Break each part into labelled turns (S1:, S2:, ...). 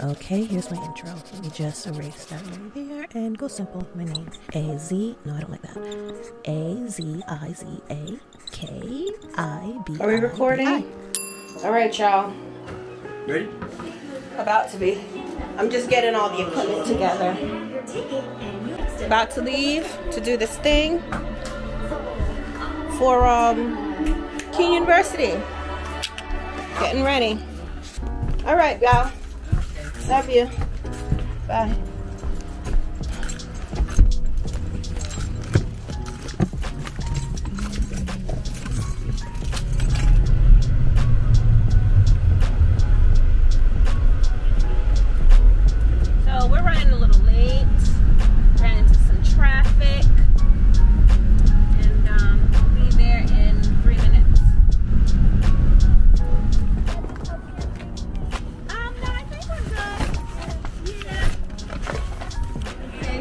S1: Okay, here's my intro. Let me just erase that right there and go simple. My name, A-Z, no, I don't like that. A-Z-I-Z-A-K-I-B-I.
S2: Are we recording? All right, y'all.
S3: Ready?
S1: About to be. I'm just getting all the equipment together. About to leave to do this thing for Kean University. Getting ready. All right, y'all. Love you. Bye. So we're running a little late. Ran into some traffic. And we'll be there in 3 minutes.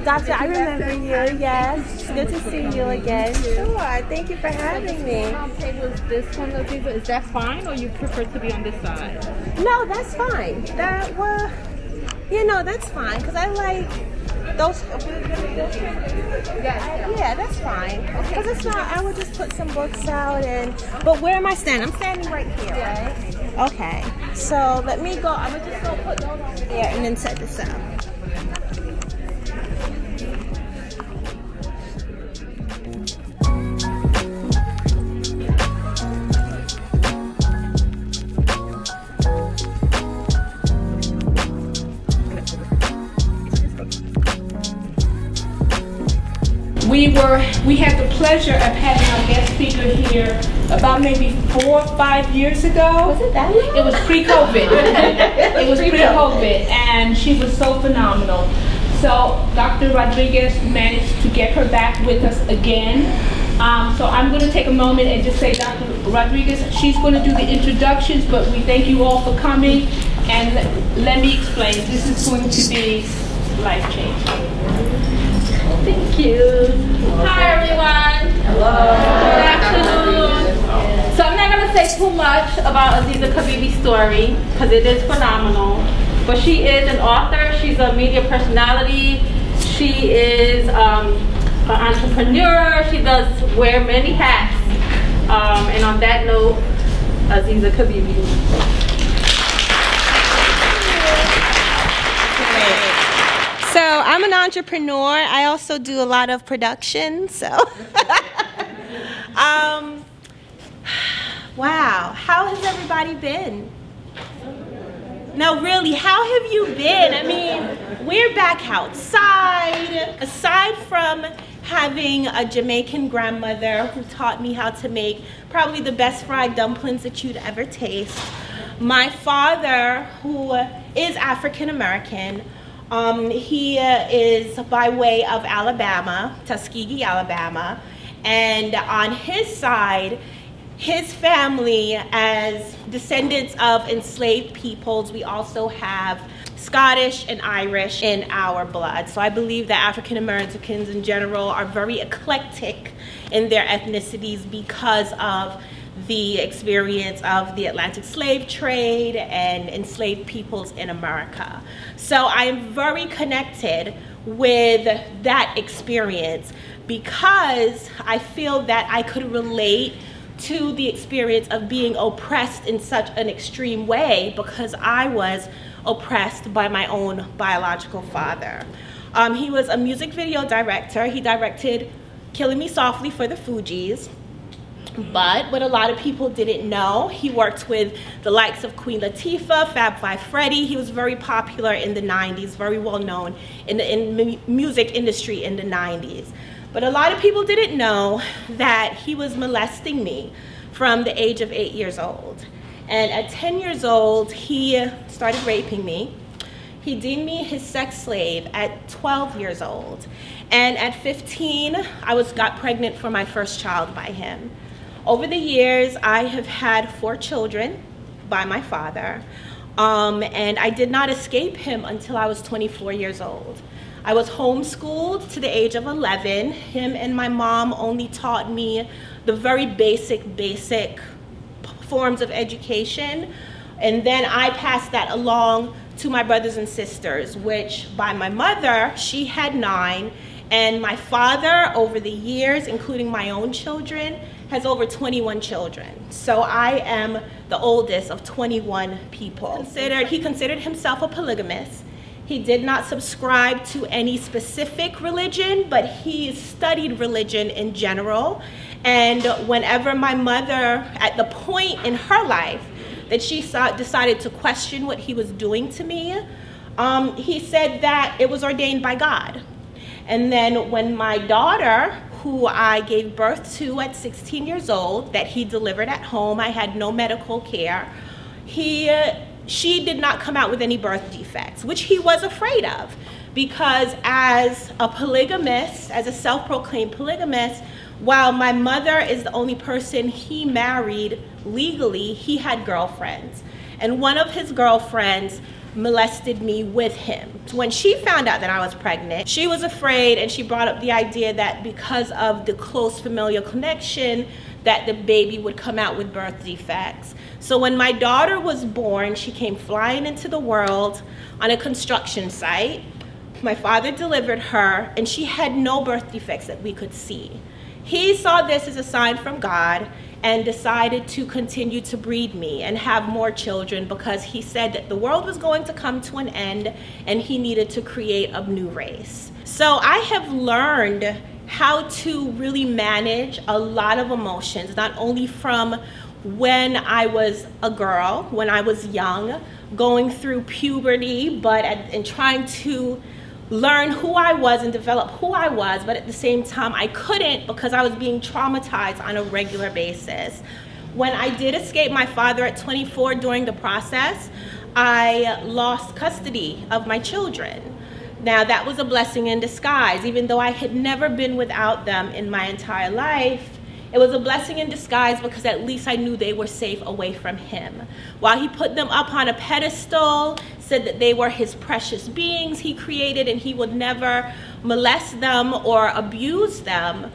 S1: Doctor, I remember you. Yes, good to see you again. Sure, thank you for having me.
S4: Table is this one, Aziza. Is that fine, or you prefer to be on this side?
S1: No, that's fine. That you know, that's fine because I like those. Yeah, that's fine. Because it's not. I would just put some books out and. But where am I standing? I'm standing right here, right? Okay. So let me go. I'm gonna just go put those over there and then set this up.
S5: We had the pleasure of having our guest speaker here about maybe 4 or 5 years ago.
S1: Was it that long?
S5: It was pre-COVID. It was pre-COVID, and she was so phenomenal. So Dr. Rodriguez managed to get her back with us again. So I'm going to take a moment and just say, Dr. Rodriguez, she's going to do the introductions, but we thank you all for coming. And let me explain. This is going to be life-changing.
S4: Thank you. Hi, everyone.
S2: Hello.
S4: Good afternoon. So I'm not going to say too much about Aziza Kibibi's story because it is phenomenal. But she is an author. She's a media personality. She is an entrepreneur. She does wear many hats. And on that note, Aziza Kibibi.
S1: So I'm an entrepreneur. I also do a lot of production. So, wow. How has everybody been? No, really, how have you been? I mean, we're back outside. Aside from having a Jamaican grandmother who taught me how to make probably the best fried dumplings that you'd ever taste, my father, who is African American, he is by way of Alabama, Tuskegee, Alabama, and on his side, his family, as descendants of enslaved peoples, we also have Scottish and Irish in our blood. So I believe that African Americans in general are very eclectic in their ethnicities because of the experience of the Atlantic slave trade and enslaved peoples in America. So I am very connected with that experience because I feel that I could relate to the experience of being oppressed in such an extreme way because I was oppressed by my own biological father. He was a music video director. He directed Killing Me Softly for the Fugees. But what a lot of people didn't know, he worked with the likes of Queen Latifah, Fab Five Freddy. He was very popular in the 90s, very well known in the music industry in the 90s. But a lot of people didn't know that he was molesting me from the age of 8 years old. And at 10 years old, he started raping me. He deemed me his sex slave at 12 years old. And at 15, I got pregnant for my first child by him. Over the years, I have had 4 children by my father. And I did not escape him until I was 24 years old. I was homeschooled to the age of 11. Him and my mom only taught me the very basic forms of education. And then I passed that along to my brothers and sisters, which by my mother, she had 9, and my father, over the years, including my own children, has over 21 children. So I am the oldest of 21 people. He considered himself a polygamist. He did not subscribe to any specific religion, but he studied religion in general. And whenever my mother, at the point in her life that she decided to question what he was doing to me, he said that it was ordained by God. And then when my daughter, who I gave birth to at 16 years old, that he delivered at home, I had no medical care, she did not come out with any birth defects, which he was afraid of, because as a polygamist, as a self-proclaimed polygamist, while my mother is the only person he married legally, he had girlfriends. And one of his girlfriends molested me with him. When she found out that I was pregnant, she was afraid, and she brought up the idea that because of the close familial connection, that the baby would come out with birth defects. So when my daughter was born, she came flying into the world on a construction site. My father delivered her, and she had no birth defects that we could see. He saw this as a sign from God and decided to continue to breed me and have more children, because he said that the world was going to come to an end and he needed to create a new race. So I have learned how to really manage a lot of emotions, not only from when I was a girl, when I was young, going through puberty, but and trying to learn who I was and develop who I was, but at the same time I couldn't, because I was being traumatized on a regular basis. When I did escape my father at 24 during the process, I lost custody of my children. Now that was a blessing in disguise. Even though I had never been without them in my entire life, it was a blessing in disguise, because at least I knew they were safe away from him. While he put them up on a pedestal, said that they were his precious beings he created and he would never molest them or abuse them,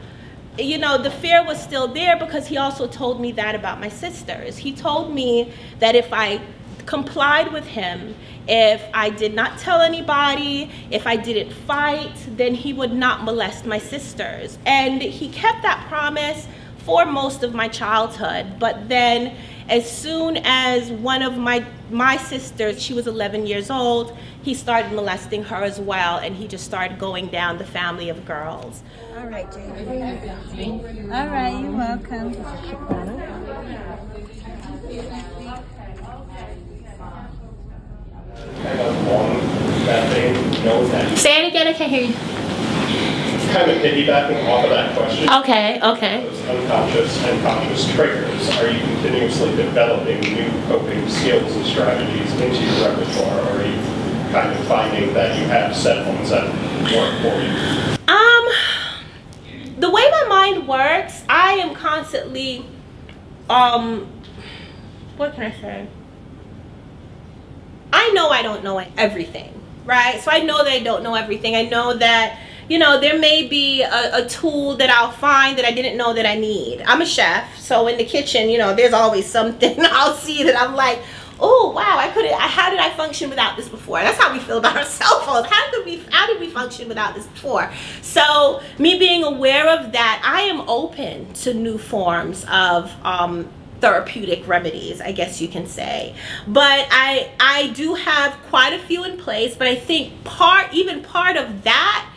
S1: you know, the fear was still there, because he also told me that about my sisters. He told me that if I complied with him, if I did not tell anybody, if I didn't fight, then he would not molest my sisters. And he kept that promise for most of my childhood. But then as soon as one of my sisters, she was 11 years old, he started molesting her as well, and he just started going down the family of girls.
S3: All right, Jane. All right, you're welcome.
S1: Say it again, I can't hear you.
S6: Kind of piggybacking off of that question.
S1: Okay.
S6: Those unconscious and conscious triggers, are you continuously developing new coping skills and strategies into your repertoire, or are you kind of finding that you have set ones that work for you?
S1: The way my mind works, I am constantly, what can I say? I know I don't know everything, right? So I know that I don't know everything. I know that, you know, there may be a tool that I'll find that I didn't know that I need. I'm a chef, so in the kitchen, you know, there's always something I'll see that I'm like, oh wow, how did I function without this before? That's how we feel about our cell phones. How did we function without this before? So me being aware of that, I am open to new forms of therapeutic remedies, I guess you can say. But I do have quite a few in place, but I think even part of that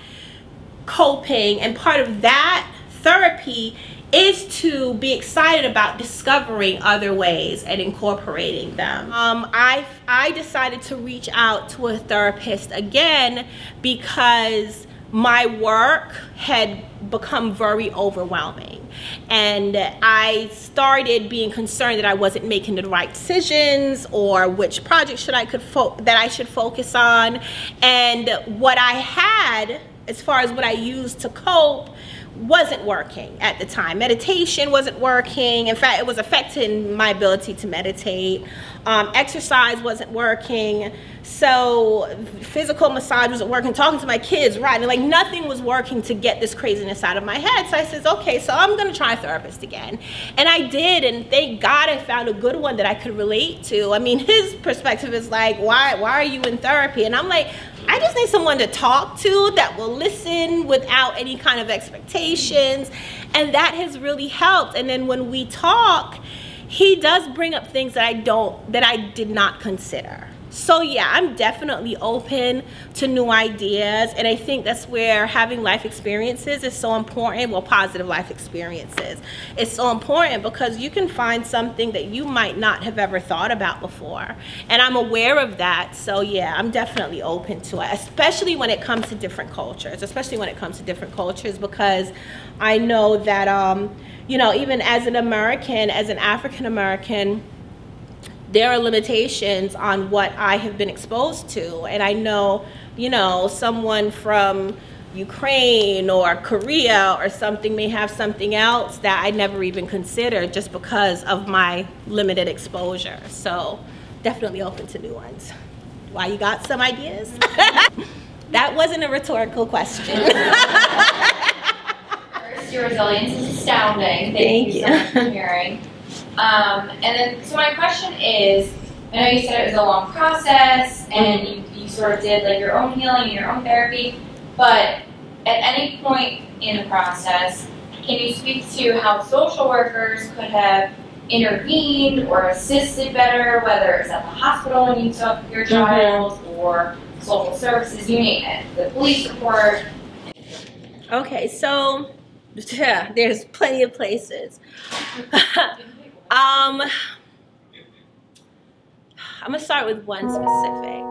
S1: coping and part of that therapy is to be excited about discovering other ways and incorporating them. I decided to reach out to a therapist again because my work had become very overwhelming, and I started being concerned that I wasn't making the right decisions, or which project that I should focus on. And what I had, as far as what I used to cope, wasn't working at the time. Meditation wasn't working. In fact, it was affecting my ability to meditate. Exercise wasn't working. So physical massage wasn't working. Talking to my kids, writing, like nothing was working to get this craziness out of my head. So I said, okay, so I'm gonna try a therapist again. And I did, and thank God I found a good one that I could relate to. I mean, his perspective is like, why are you in therapy? And I'm like, I just need someone to talk to that will listen without any kind of expectations. And that has really helped. And then when we talk, he does bring up things that I did not consider. So yeah, I'm definitely open to new ideas, and I think that's where having life experiences is so important. Well, positive life experiences. It's so important because you can find something that you might not have ever thought about before, and I'm aware of that. So yeah, I'm definitely open to it, especially when it comes to different cultures, because I know that you know, even as an American, as an African American, there are limitations on what I have been exposed to. And I know, you know, someone from Ukraine or Korea or something may have something else that I never even considered just because of my limited exposure. So definitely open to new ones. Why, you got some ideas? That wasn't a rhetorical question.
S7: First, your resilience is astounding. Thank you so much for sharing. And then, so my question is, I know you said it was a long process, and you sort of did like your own healing and your own therapy, but at any point in the process, can you speak to how social workers could have intervened or assisted better, whether it's at the hospital when you took your child, or social services, you name it, the police report?
S1: Okay, so yeah, there's plenty of places. I'm gonna start with one specific.